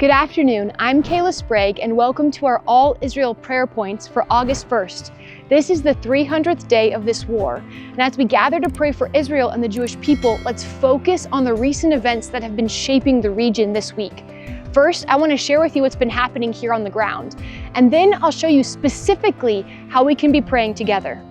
Good afternoon, I'm Kayla Sprague and welcome to our All Israel prayer points for August 1st. This is the 300th day of this war, and as we gather to pray for Israel and the Jewish people, let's focus on the recent events that have been shaping the region this week. First, I want to share with you what's been happening here on the ground, and then I'll show you specifically how we can be praying together.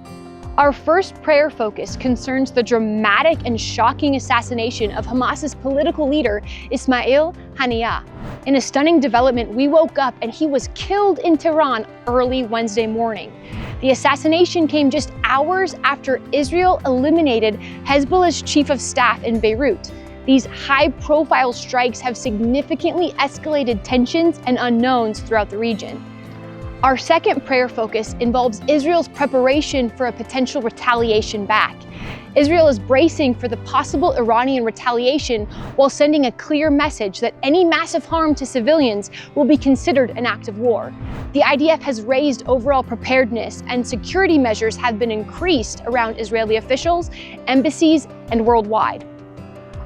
Our first prayer focus concerns the dramatic and shocking assassination of Hamas's political leader, Ismail Haniyeh. In a stunning development, we woke up and he was killed in Tehran early Wednesday morning. The assassination came just hours after Israel eliminated Hezbollah's chief of staff in Beirut. These high-profile strikes have significantly escalated tensions and unknowns throughout the region. Our second prayer focus involves Israel's preparation for a potential retaliation back. Israel is bracing for the possible Iranian retaliation while sending a clear message that any massive harm to civilians will be considered an act of war. The IDF has raised overall preparedness and security measures have been increased around Israeli officials, embassies, and worldwide.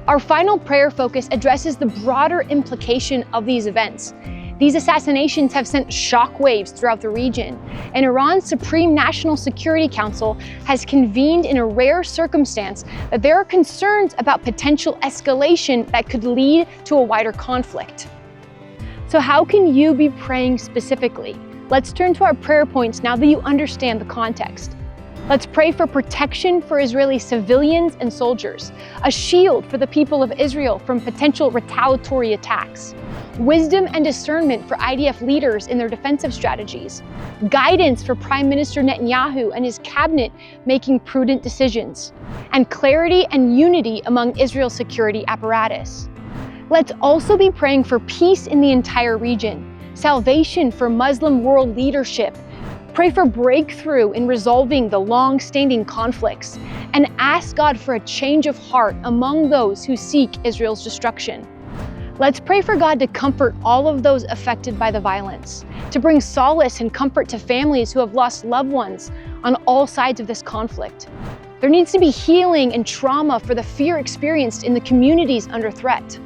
Our final prayer focus addresses the broader implication of these events. These assassinations have sent shockwaves throughout the region, and Iran's Supreme National Security Council has convened in a rare circumstance that there are concerns about potential escalation that could lead to a wider conflict. So how can you be praying specifically? Let's turn to our prayer points now that you understand the context. Let's pray for protection for Israeli civilians and soldiers, a shield for the people of Israel from potential retaliatory attacks, wisdom and discernment for IDF leaders in their defensive strategies, guidance for Prime Minister Netanyahu and his cabinet making prudent decisions, and clarity and unity among Israel's security apparatus. Let's also be praying for peace in the entire region, salvation for Muslim world leadership, pray for breakthrough in resolving the long-standing conflicts, and ask God for a change of heart among those who seek Israel's destruction. Let's pray for God to comfort all of those affected by the violence, to bring solace and comfort to families who have lost loved ones on all sides of this conflict. There needs to be healing and trauma for the fear experienced in the communities under threat.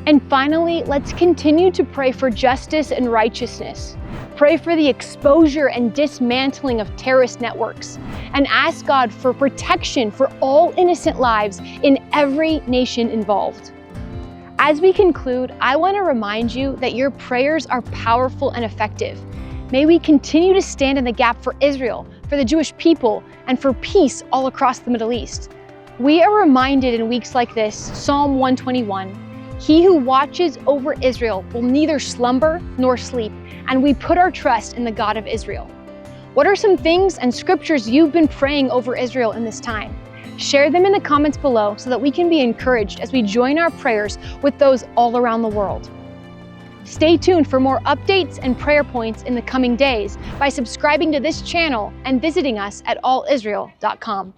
And finally, let's continue to pray for justice and righteousness. Pray for the exposure and dismantling of terrorist networks, and ask God for protection for all innocent lives in every nation involved. As we conclude, I want to remind you that your prayers are powerful and effective. May we continue to stand in the gap for Israel, for the Jewish people, and for peace all across the Middle East. We are reminded in weeks like this, Psalm 121, "He who watches over Israel will neither slumber nor sleep, and we put our trust in the God of Israel." What are some things and scriptures you've been praying over Israel in this time? Share them in the comments below so that we can be encouraged as we join our prayers with those all around the world. Stay tuned for more updates and prayer points in the coming days by subscribing to this channel and visiting us at allisrael.com.